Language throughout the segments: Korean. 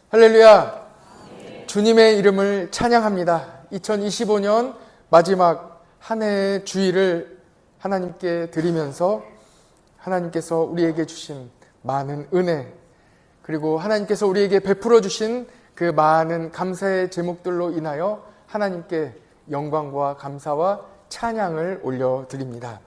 할렐루야. 주님의 이름을 찬양합니다. 2025년 마지막 한 해의 주일을 하나님께 드리면서 하나님께서 우리에게 주신 많은 은혜, 그리고 하나님께서 우리에게 베풀어 주신 그 많은 감사의 제목들로 인하여 하나님께 영광과 감사와 찬양을 올려드립니다.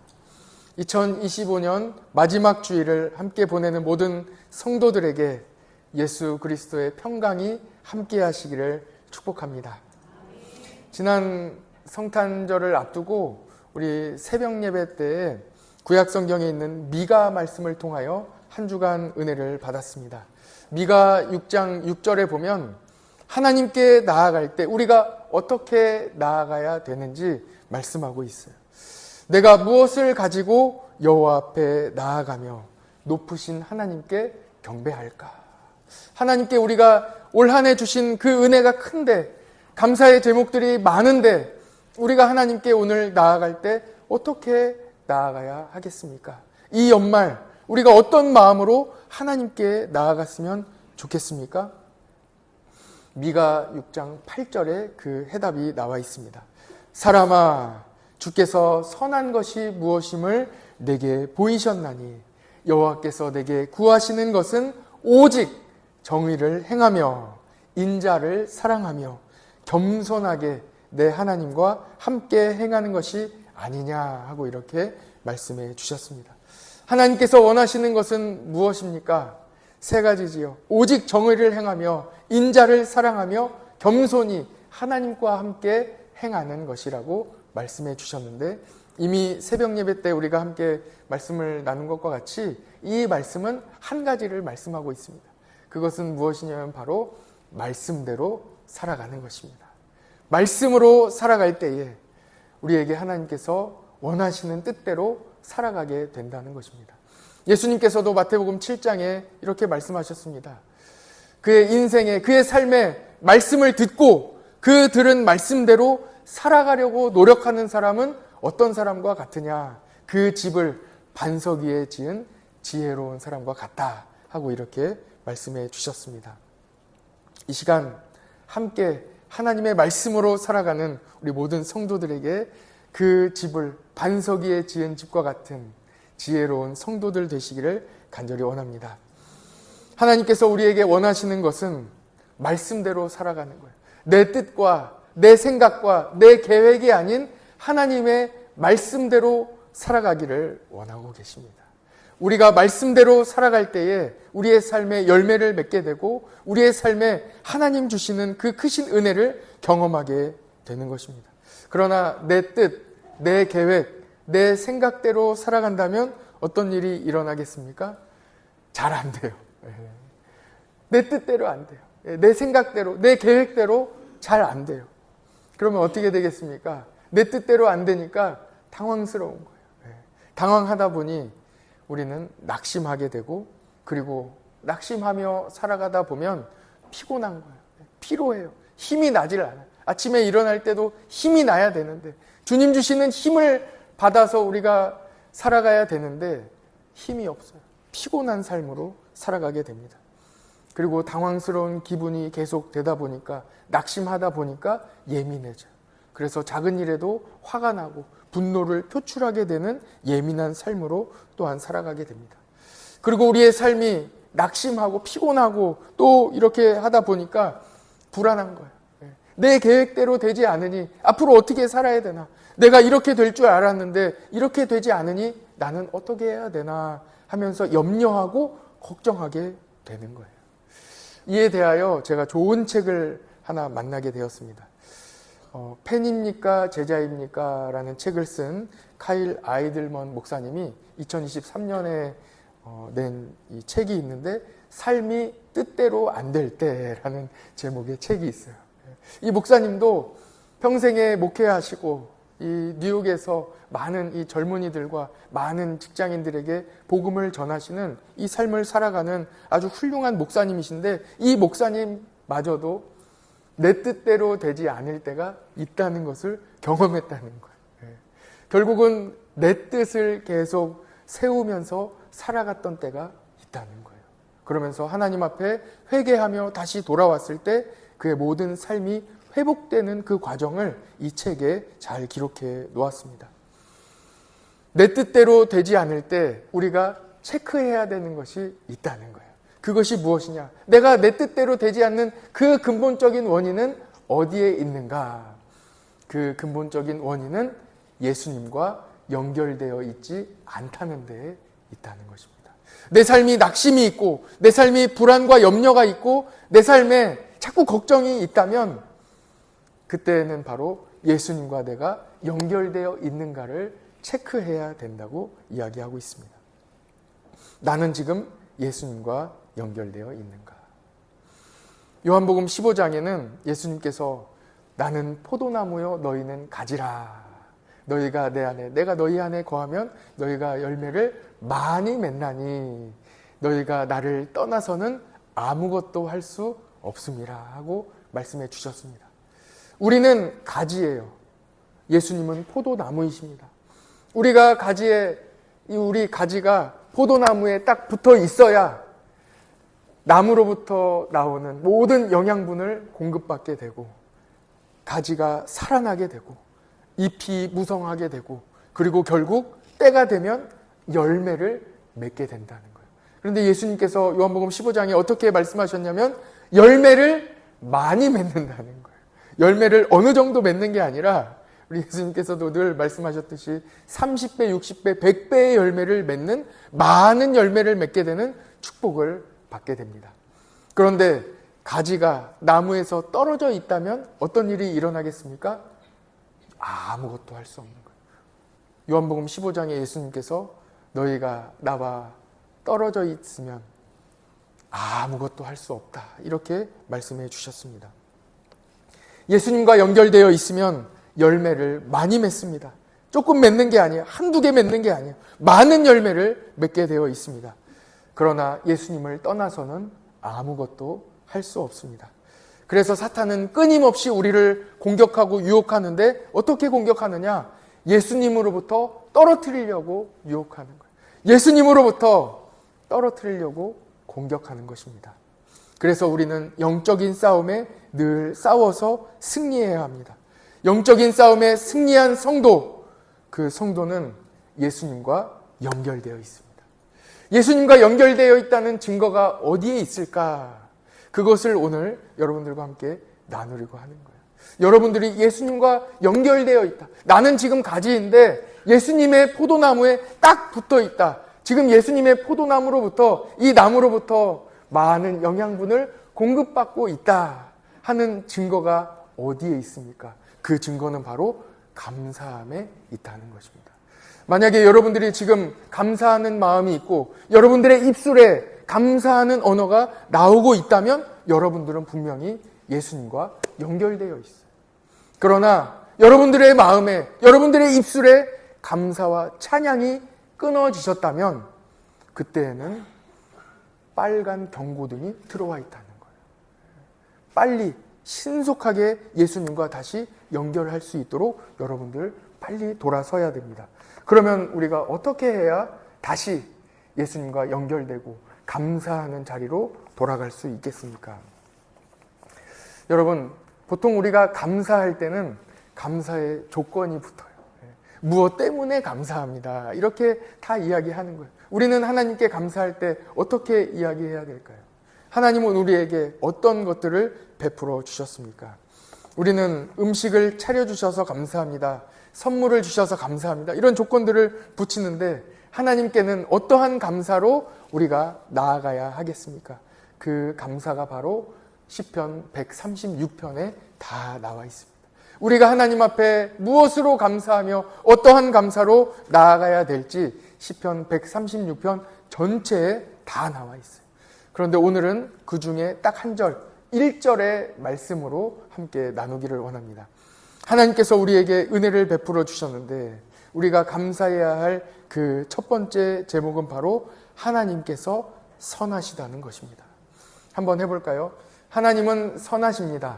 2025년 마지막 주일을 함께 보내는 모든 성도들에게 예수 그리스도의 평강이 함께 하시기를 축복합니다. 지난 성탄절을 앞두고 우리 새벽 예배 때에 구약 성경에 있는 미가 말씀을 통하여 한 주간 은혜를 받았습니다. 미가 6장 6절에 보면 하나님께 나아갈 때 우리가 어떻게 나아가야 되는지 말씀하고 있어요. 내가 무엇을 가지고 여호와 앞에 나아가며 높으신 하나님께 경배할까? 하나님께 우리가 올 한 해 주신 그 은혜가 큰데, 감사의 제목들이 많은데 우리가 하나님께 오늘 나아갈 때 어떻게 나아가야 하겠습니까? 이 연말 우리가 어떤 마음으로 하나님께 나아갔으면 좋겠습니까? 미가 6장 8절에 그 해답이 나와 있습니다. 사람아, 주께서 선한 것이 무엇임을 내게 보이셨나니 여호와께서 내게 구하시는 것은 오직 정의를 행하며 인자를 사랑하며 겸손하게 내 하나님과 함께 행하는 것이 아니냐 하고 이렇게 말씀해 주셨습니다. 하나님께서 원하시는 것은 무엇입니까? 세 가지지요. 오직 정의를 행하며 인자를 사랑하며 겸손히 하나님과 함께 행하는 것이라고 말씀해 주셨는데, 이미 새벽 예배 때 우리가 함께 말씀을 나눈 것과 같이 이 말씀은 한 가지를 말씀하고 있습니다. 그것은 무엇이냐면 바로 말씀대로 살아가는 것입니다. 말씀으로 살아갈 때에 우리에게 하나님께서 원하시는 뜻대로 살아가게 된다는 것입니다. 예수님께서도 마태복음 7장에 이렇게 말씀하셨습니다. 그의 인생에, 그의 삶에 말씀을 듣고 그 들은 말씀대로 살아가려고 노력하는 사람은 어떤 사람과 같으냐? 그 집을 반석 위에 지은 지혜로운 사람과 같다 하고 이렇게 말씀해 주셨습니다. 이 시간 함께 하나님의 말씀으로 살아가는 우리 모든 성도들에게 그 집을 반석 위에 지은 집과 같은 지혜로운 성도들 되시기를 간절히 원합니다. 하나님께서 우리에게 원하시는 것은 말씀대로 살아가는 거예요. 내 뜻과 내 생각과 내 계획이 아닌 하나님의 말씀대로 살아가기를 원하고 계십니다. 우리가 말씀대로 살아갈 때에 우리의 삶에 열매를 맺게 되고 우리의 삶에 하나님 주시는 그 크신 은혜를 경험하게 되는 것입니다. 그러나 내 뜻, 내 계획, 내 생각대로 살아간다면 어떤 일이 일어나겠습니까? 잘 안 돼요. 내 뜻대로 안 돼요. 내 생각대로, 내 계획대로 잘 안 돼요. 그러면 어떻게 되겠습니까? 내 뜻대로 안 되니까 당황스러운 거예요. 당황하다 보니 우리는 낙심하게 되고, 그리고 낙심하며 살아가다 보면 피곤한 거예요. 피로해요. 힘이 나질 않아요. 아침에 일어날 때도 힘이 나야 되는데, 주님 주시는 힘을 받아서 우리가 살아가야 되는데 힘이 없어요. 피곤한 삶으로 살아가게 됩니다. 그리고 당황스러운 기분이 계속 되다 보니까, 낙심하다 보니까 예민해져요. 그래서 작은 일에도 화가 나고 분노를 표출하게 되는 예민한 삶으로 또한 살아가게 됩니다. 그리고 우리의 삶이 낙심하고 피곤하고 또 이렇게 하다 보니까 불안한 거예요. 내 계획대로 되지 않으니 앞으로 어떻게 살아야 되나? 내가 이렇게 될 줄 알았는데 이렇게 되지 않으니 나는 어떻게 해야 되나 하면서 염려하고 걱정하게 되는 거예요. 이에 대하여 제가 좋은 책을 하나 만나게 되었습니다. 팬입니까 제자입니까? 라는 책을 쓴 카일 아이들먼 목사님이 2023년에 낸 이 책이 있는데, 삶이 뜻대로 안 될 때라는 제목의 책이 있어요. 이 목사님도 평생에 목회하시고 이 뉴욕에서 많은 이 젊은이들과 많은 직장인들에게 복음을 전하시는 이 삶을 살아가는 아주 훌륭한 목사님이신데, 이 목사님마저도 내 뜻대로 되지 않을 때가 있다는 것을 경험했다는 거예요. 결국은 내 뜻을 계속 세우면서 살아갔던 때가 있다는 거예요. 그러면서 하나님 앞에 회개하며 다시 돌아왔을 때 그의 모든 삶이 회복되는 그 과정을 이 책에 잘 기록해 놓았습니다. 내 뜻대로 되지 않을 때 우리가 체크해야 되는 것이 있다는 거예요. 그것이 무엇이냐? 내가 내 뜻대로 되지 않는 그 근본적인 원인은 어디에 있는가? 그 근본적인 원인은 예수님과 연결되어 있지 않다는 데에 있다는 것입니다. 내 삶이 낙심이 있고 내 삶이 불안과 염려가 있고 내 삶에 자꾸 걱정이 있다면 그때는 바로 예수님과 내가 연결되어 있는가를 체크해야 된다고 이야기하고 있습니다. 나는 지금 예수님과 연결되어 있는가? 요한복음 15장에는 예수님께서 나는 포도나무요 너희는 가지라. 너희가 내 안에 내가 너희 안에 거하면 너희가 열매를 많이 맺나니 너희가 나를 떠나서는 아무것도 할 수 없음이라 하고 말씀해 주셨습니다. 우리는 가지예요. 예수님은 포도나무이십니다. 우리가 우리 가지가 포도나무에 딱 붙어 있어야 나무로부터 나오는 모든 영양분을 공급받게 되고 가지가 살아나게 되고 잎이 무성하게 되고 그리고 결국 때가 되면 열매를 맺게 된다는 거예요. 그런데 예수님께서 요한복음 15장에 어떻게 말씀하셨냐면 열매를 많이 맺는다는 거예요. 열매를 어느 정도 맺는 게 아니라 우리 예수님께서도 늘 말씀하셨듯이 30배, 60배, 100배의 열매를 맺는 많은 열매를 맺게 되는 축복을 받게 됩니다. 그런데 가지가 나무에서 떨어져 있다면 어떤 일이 일어나겠습니까? 아무것도 할 수 없는 거예요. 요한복음 15장에 예수님께서 너희가 나와 떨어져 있으면 아무것도 할 수 없다. 이렇게 말씀해 주셨습니다. 예수님과 연결되어 있으면 열매를 많이 맺습니다. 조금 맺는 게 아니에요. 한두 개 맺는 게 아니에요. 많은 열매를 맺게 되어 있습니다. 그러나 예수님을 떠나서는 아무것도 할 수 없습니다. 그래서 사탄은 끊임없이 우리를 공격하고 유혹하는데 어떻게 공격하느냐? 예수님으로부터 떨어뜨리려고 유혹하는 거예요. 예수님으로부터 떨어뜨리려고 공격하는 것입니다. 그래서 우리는 영적인 싸움에 늘 싸워서 승리해야 합니다. 영적인 싸움에 승리한 성도, 그 성도는 예수님과 연결되어 있습니다. 예수님과 연결되어 있다는 증거가 어디에 있을까? 그것을 오늘 여러분들과 함께 나누려고 하는 거예요. 여러분들이 예수님과 연결되어 있다. 나는 지금 가지인데 예수님의 포도나무에 딱 붙어 있다. 지금 예수님의 포도나무로부터 이 나무로부터 많은 영양분을 공급받고 있다 하는 증거가 어디에 있습니까? 그 증거는 바로 감사함에 있다는 것입니다. 만약에 여러분들이 지금 감사하는 마음이 있고 여러분들의 입술에 감사하는 언어가 나오고 있다면 여러분들은 분명히 예수님과 연결되어 있어요. 그러나 여러분들의 마음에, 여러분들의 입술에 감사와 찬양이 끊어지셨다면 그때에는 빨간 경고등이 들어와 있다는 거예요. 빨리 신속하게 예수님과 다시 연결할 수 있도록 여러분들 빨리 돌아서야 됩니다. 그러면 우리가 어떻게 해야 다시 예수님과 연결되고 감사하는 자리로 돌아갈 수 있겠습니까? 여러분, 보통 우리가 감사할 때는 감사의 조건이 붙어요. 무엇 때문에 감사합니다. 이렇게 다 이야기하는 거예요. 우리는 하나님께 감사할 때 어떻게 이야기해야 될까요? 하나님은 우리에게 어떤 것들을 베풀어 주셨습니까? 우리는 음식을 차려주셔서 감사합니다. 선물을 주셔서 감사합니다. 이런 조건들을 붙이는데 하나님께는 어떠한 감사로 우리가 나아가야 하겠습니까? 그 감사가 바로 시편 136편에 다 나와 있습니다. 우리가 하나님 앞에 무엇으로 감사하며 어떠한 감사로 나아가야 될지 시편 136편 전체에 다 나와 있어요. 그런데 오늘은 그 중에 딱 한 절, 1절의 말씀으로 함께 나누기를 원합니다. 하나님께서 우리에게 은혜를 베풀어 주셨는데 우리가 감사해야 할 그 첫 번째 제목은 바로 하나님께서 선하시다는 것입니다. 한번 해볼까요? 하나님은 선하십니다.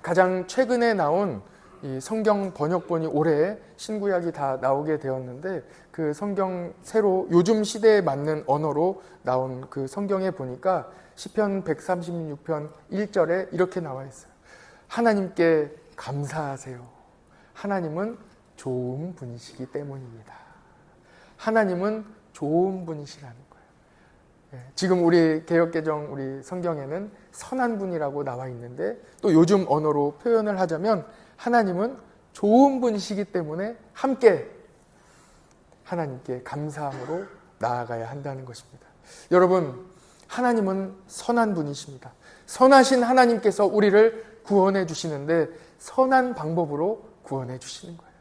가장 최근에 나온 이 성경 번역본이 올해 신구약이 다 나오게 되었는데 그 성경 새로 요즘 시대에 맞는 언어로 나온 그 성경에 보니까 시편 136편 1절에 이렇게 나와 있어요. 하나님께 감사하세요. 하나님은 좋은 분이시기 때문입니다. 하나님은 좋은 분이시라는 거예요. 지금 우리 개역개정 우리 성경에는 선한 분이라고 나와 있는데 또 요즘 언어로 표현을 하자면 하나님은 좋은 분이시기 때문에 함께 하나님께 감사함으로 나아가야 한다는 것입니다. 여러분, 하나님은 선한 분이십니다. 선하신 하나님께서 우리를 구원해 주시는데 선한 방법으로 구원해 주시는 거예요.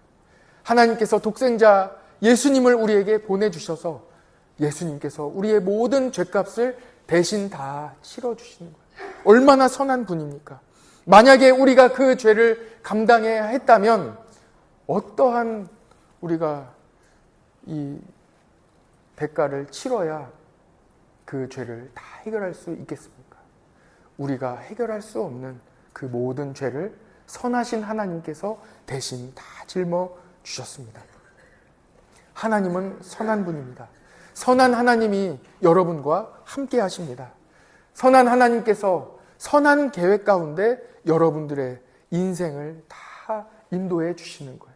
하나님께서 독생자 예수님을 우리에게 보내주셔서 예수님께서 우리의 모든 죄값을 대신 다 치러주시는 거예요. 얼마나 선한 분입니까? 만약에 우리가 그 죄를 감당해야 했다면 어떠한 우리가 이 대가를 치러야 그 죄를 다 해결할 수 있겠습니까? 우리가 해결할 수 없는 그 모든 죄를 선하신 하나님께서 대신 다 짊어 주셨습니다. 하나님은 선한 분입니다. 선한 하나님이 여러분과 함께 하십니다. 선한 하나님께서 선한 계획 가운데 여러분들의 인생을 다 인도해 주시는 거예요.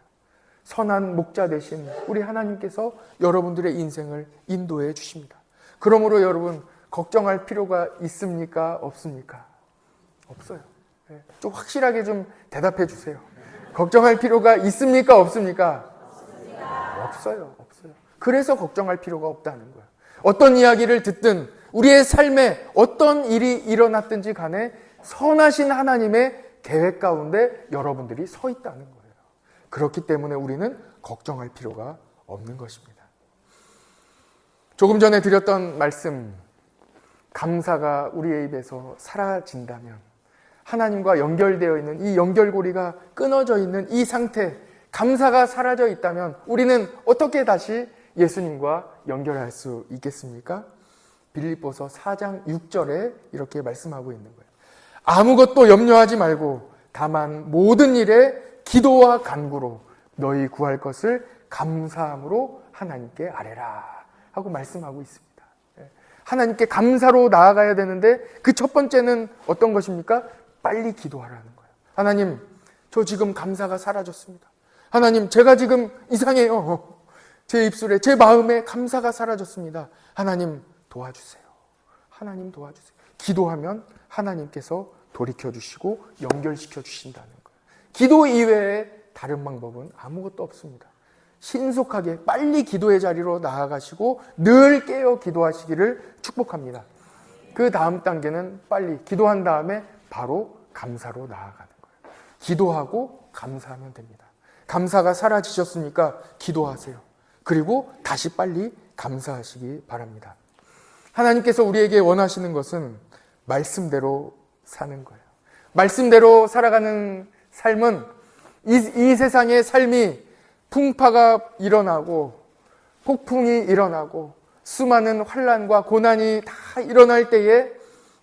선한 목자 되신 우리 하나님께서 여러분들의 인생을 인도해 주십니다. 그러므로 여러분 걱정할 필요가 있습니까? 없습니까? 없어요. 좀 확실하게 좀 대답해 주세요. 걱정할 필요가 있습니까? 없습니까? 없어요. 그래서 걱정할 필요가 없다는 거예요. 어떤 이야기를 듣든 우리의 삶에 어떤 일이 일어났든지 간에 선하신 하나님의 계획 가운데 여러분들이 서 있다는 거예요. 그렇기 때문에 우리는 걱정할 필요가 없는 것입니다. 조금 전에 드렸던 말씀, 감사가 우리의 입에서 사라진다면 하나님과 연결되어 있는 이 연결고리가 끊어져 있는 이 상태, 감사가 사라져 있다면 우리는 어떻게 다시 예수님과 연결할 수 있겠습니까? 빌립보서 4장 6절에 이렇게 말씀하고 있는 거예요. 아무것도 염려하지 말고 다만 모든 일에 기도와 간구로 너희 구할 것을 감사함으로 하나님께 아뢰라 하고 말씀하고 있습니다. 하나님께 감사로 나아가야 되는데 그 첫 번째는 어떤 것입니까? 빨리 기도하라는 거예요. 하나님, 저 지금 감사가 사라졌습니다. 하나님, 제가 지금 이상해요. 제 입술에, 제 마음에 감사가 사라졌습니다. 하나님 도와주세요. 하나님 도와주세요. 기도하면 하나님께서 돌이켜주시고 연결시켜 주신다는 거예요. 기도 이외에 다른 방법은 아무것도 없습니다. 신속하게 빨리 기도의 자리로 나아가시고 늘 깨어 기도하시기를 축복합니다. 그 다음 단계는 빨리 기도한 다음에 바로 감사로 나아가는 거예요. 기도하고 감사하면 됩니다. 감사가 사라지셨으니까 기도하세요. 그리고 다시 빨리 감사하시기 바랍니다. 하나님께서 우리에게 원하시는 것은 말씀대로 사는 거예요. 말씀대로 살아가는 삶은 이 세상의 삶이 풍파가 일어나고 폭풍이 일어나고 수많은 환난과 고난이 다 일어날 때에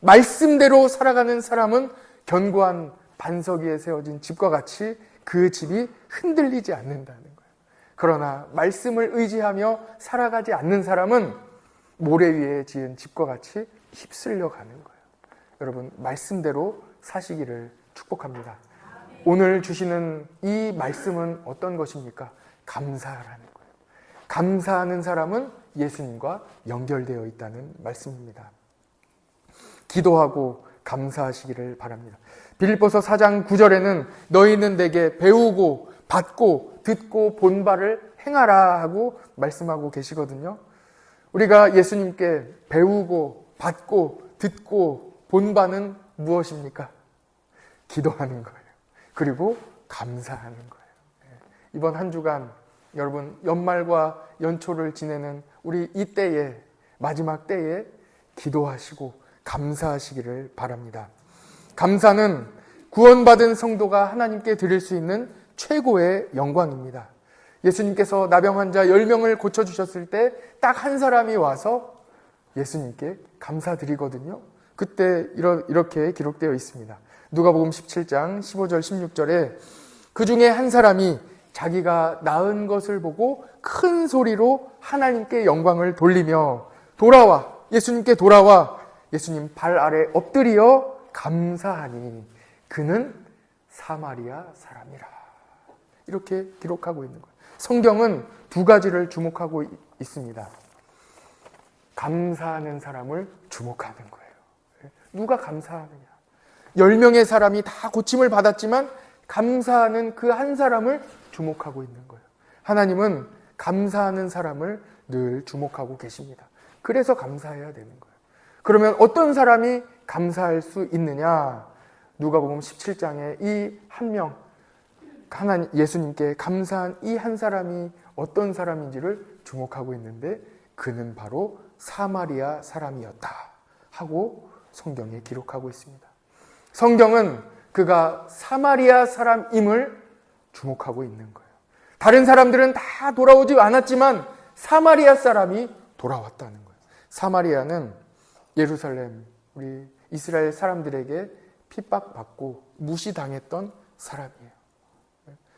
말씀대로 살아가는 사람은 견고한 반석 위에 세워진 집과 같이 그 집이 흔들리지 않는다는 거예요. 그러나 말씀을 의지하며 살아가지 않는 사람은 모래 위에 지은 집과 같이 휩쓸려 가는 거예요. 여러분, 말씀대로 사시기를 축복합니다. 오늘 주시는 이 말씀은 어떤 것입니까? 감사하라는 거예요. 감사하는 사람은 예수님과 연결되어 있다는 말씀입니다. 기도하고 감사하시기를 바랍니다. 빌립보서 4장 9절에는 너희는 내게 배우고 받고 듣고 본 바를 행하라 하고 말씀하고 계시거든요. 우리가 예수님께 배우고 받고 듣고 본 바는 무엇입니까? 기도하는 거예요. 그리고 감사하는 거예요. 이번 한 주간 여러분 연말과 연초를 지내는 우리 이때에 마지막 때에 기도하시고 감사하시기를 바랍니다. 감사는 구원받은 성도가 하나님께 드릴 수 있는 최고의 영광입니다. 예수님께서 나병 환자 10명을 고쳐주셨을 때 딱 한 사람이 와서 예수님께 감사드리거든요. 그때 이렇게 기록되어 있습니다. 누가복음 17장 15절 16절에 그 중에 한 사람이 자기가 낳은 것을 보고 큰 소리로 하나님께 영광을 돌리며 돌아와, 예수님께 돌아와 예수님 발 아래 엎드려 감사하니 그는 사마리아 사람이라. 이렇게 기록하고 있는 거예요. 성경은 두 가지를 주목하고 있습니다. 감사하는 사람을 주목하는 거예요. 누가 감사하느냐? 10명의 사람이 다 고침을 받았지만 감사하는 그 한 사람을 주목하고 있는 거예요. 하나님은 감사하는 사람을 늘 주목하고 계십니다. 그래서 감사해야 되는 거예요. 그러면 어떤 사람이 감사할 수 있느냐? 누가복음 17장에 이 한 명, 하나님 예수님께 감사한 이 한 사람이 어떤 사람인지를 주목하고 있는데 그는 바로 사마리아 사람이었다 하고 성경에 기록하고 있습니다. 성경은 그가 사마리아 사람임을 주목하고 있는 거예요. 다른 사람들은 다 돌아오지 않았지만 사마리아 사람이 돌아왔다는 거예요. 사마리아는 예루살렘, 우리 이스라엘 사람들에게 핍박받고 무시당했던 사람이에요.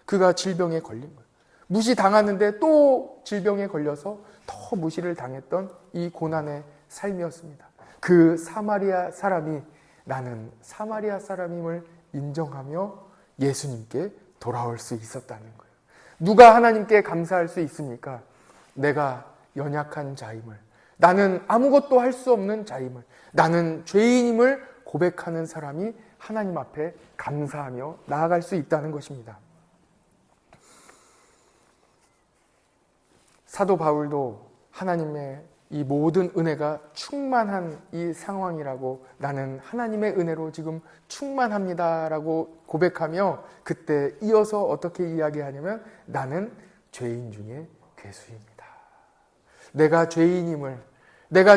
그가 질병에 걸린 거예요. 무시당하는데 또 질병에 걸려서 더 무시를 당했던 이 고난의 삶이었습니다. 그 사마리아 사람이 나는 사마리아 사람임을 인정하며 예수님께 돌아올 수 있었다는 거예요. 누가 하나님께 감사할 수 있습니까? 내가 연약한 자임을, 나는 아무것도 할 수 없는 자임을, 나는 죄인임을 고백하는 사람이 하나님 앞에 감사하며 나아갈 수 있다는 것입니다. 사도 바울도 하나님의 이 모든 은혜가 충만한 이 상황이라고, 나는 하나님의 은혜로 지금 충만합니다라고 고백하며 그때 이어서 어떻게 이야기하냐면 나는 죄인 중에 괴수입니다. 내가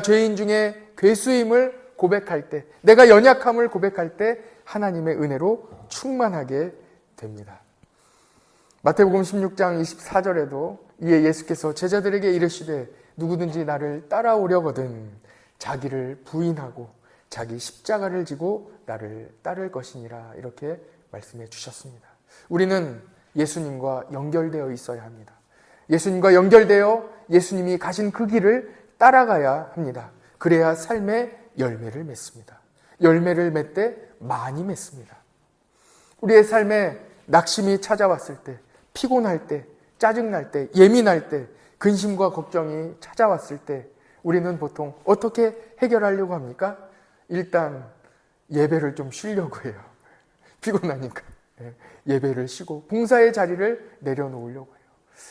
죄인 중에 괴수임을 고백할 때, 내가 연약함을 고백할 때 하나님의 은혜로 충만하게 됩니다. 마태복음 16장 24절에도 이에 예수께서 제자들에게 이르시되 누구든지 나를 따라오려거든 자기를 부인하고 자기 십자가를 지고 나를 따를 것이니라, 이렇게 말씀해 주셨습니다. 우리는 예수님과 연결되어 있어야 합니다. 예수님과 연결되어 예수님이 가신 그 길을 따라가야 합니다. 그래야 삶의 열매를 맺습니다. 열매를 맺되 많이 맺습니다. 우리의 삶에 낙심이 찾아왔을 때, 피곤할 때, 짜증날 때, 예민할 때, 근심과 걱정이 찾아왔을 때 우리는 보통 어떻게 해결하려고 합니까? 일단 예배를 좀 쉬려고 해요. 피곤하니까 예배를 쉬고 봉사의 자리를 내려놓으려고 해요.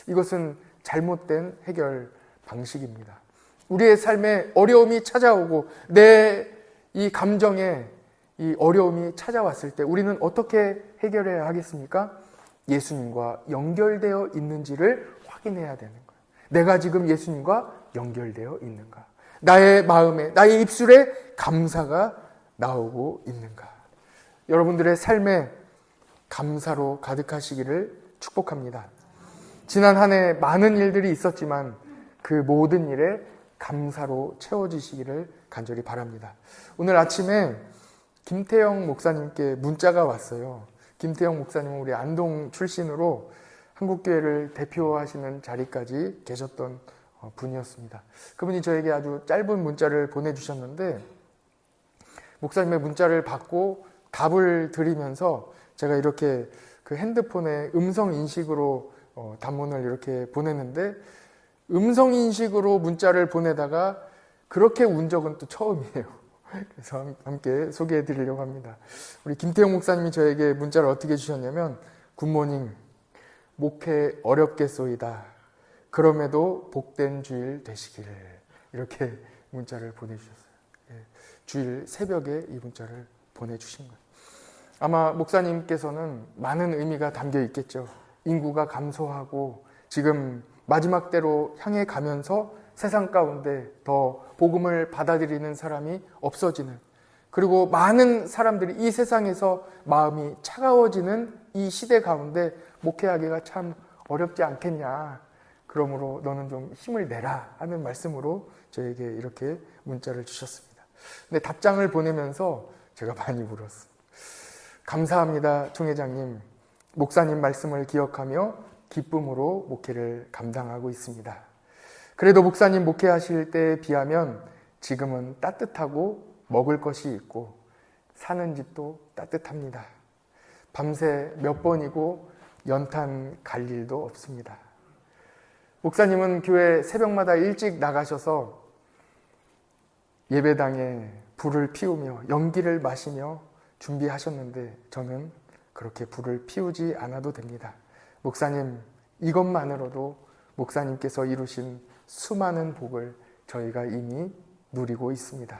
이것은 잘못된 해결 방식입니다. 우리의 삶에 어려움이 찾아오고 내 이 감정에 이 어려움이 찾아왔을 때 우리는 어떻게 해결해야 하겠습니까? 예수님과 연결되어 있는지를 확인해야 되는 거예요. 내가 지금 예수님과 연결되어 있는가? 나의 마음에, 나의 입술에 감사가 나오고 있는가? 여러분들의 삶에 감사로 가득하시기를 축복합니다. 지난 한 해 많은 일들이 있었지만 그 모든 일에 감사로 채워지시기를 간절히 바랍니다. 오늘 아침에 김태영 목사님께 문자가 왔어요. 김태영 목사님은 우리 안동 출신으로 한국교회를 대표하시는 자리까지 계셨던 분이었습니다. 그분이 저에게 아주 짧은 문자를 보내주셨는데 목사님의 문자를 받고 답을 드리면서 제가 이렇게 그 핸드폰에 음성 인식으로 단문을 이렇게 보냈는데 음성 인식으로 문자를 보내다가 그렇게 운 적은 또 처음이에요. 그래서 함께 소개해 드리려고 합니다. 우리 김태용 목사님이 저에게 문자를 어떻게 주셨냐면 굿모닝, 목회 어렵겠소이다. 그럼에도 복된 주일 되시기를, 이렇게 문자를 보내주셨어요. 주일 새벽에 이 문자를 보내주신 거예요. 아마 목사님께서는 많은 의미가 담겨 있겠죠. 인구가 감소하고 지금 마지막 때로 향해 가면서 세상 가운데 더 복음을 받아들이는 사람이 없어지는, 그리고 많은 사람들이 이 세상에서 마음이 차가워지는 이 시대 가운데 목회하기가 참 어렵지 않겠냐. 그러므로 너는 좀 힘을 내라 하는 말씀으로 저에게 이렇게 문자를 주셨습니다. 근데 답장을 보내면서 제가 많이 울었어요. 감사합니다, 총회장님. 목사님 말씀을 기억하며 기쁨으로 목회를 감당하고 있습니다. 그래도 목사님 목회하실 때에 비하면 지금은 따뜻하고 먹을 것이 있고 사는 집도 따뜻합니다. 밤새 몇 번이고 연탄 갈 일도 없습니다. 목사님은 교회 새벽마다 일찍 나가셔서 예배당에 불을 피우며 연기를 마시며 준비하셨는데 저는 그렇게 불을 피우지 않아도 됩니다. 목사님, 이것만으로도 목사님께서 이루신 수많은 복을 저희가 이미 누리고 있습니다.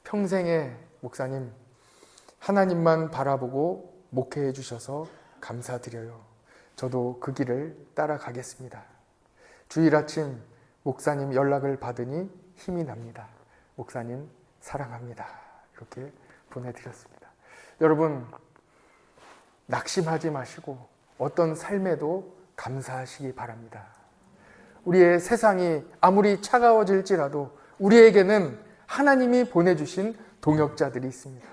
평생에 목사님, 하나님만 바라보고 목회해 주셔서 감사드려요. 저도 그 길을 따라가겠습니다. 주일 아침 목사님 연락을 받으니 힘이 납니다. 목사님 사랑합니다. 이렇게 보내드렸습니다. 여러분, 낙심하지 마시고 어떤 삶에도 감사하시기 바랍니다. 우리의 세상이 아무리 차가워질지라도 우리에게는 하나님이 보내주신 동역자들이 있습니다.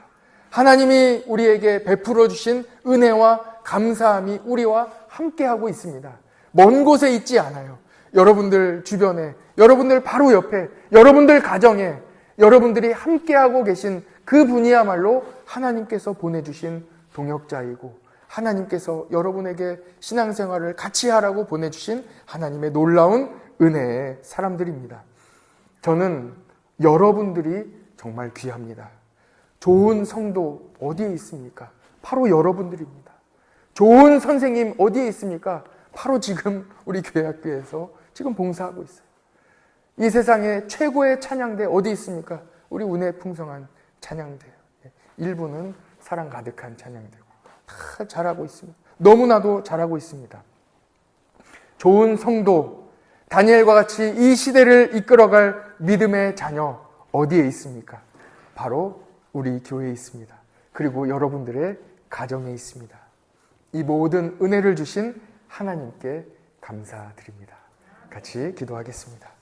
하나님이 우리에게 베풀어 주신 은혜와 감사함이 우리와 함께하고 있습니다. 먼 곳에 있지 않아요. 여러분들 주변에, 여러분들 바로 옆에, 여러분들 가정에 여러분들이 함께하고 계신 그 분이야말로 하나님께서 보내주신 동역자이고 하나님께서 여러분에게 신앙생활을 같이 하라고 보내주신 하나님의 놀라운 은혜의 사람들입니다. 저는 여러분들이 정말 귀합니다. 좋은 성도 어디에 있습니까? 바로 여러분들입니다. 좋은 선생님 어디에 있습니까? 바로 지금 우리 교회학교에서 지금 봉사하고 있어요. 이 세상에 최고의 찬양대 어디 있습니까? 우리 은혜 풍성한 찬양대요. 일부는 사랑 가득한 찬양대고 다 잘하고 있습니다. 너무나도 잘하고 있습니다. 좋은 성도, 다니엘과 같이 이 시대를 이끌어갈 믿음의 자녀 어디에 있습니까? 바로 우리 교회에 있습니다. 그리고 여러분들의 가정에 있습니다. 이 모든 은혜를 주신 하나님께 감사드립니다. 같이 기도하겠습니다.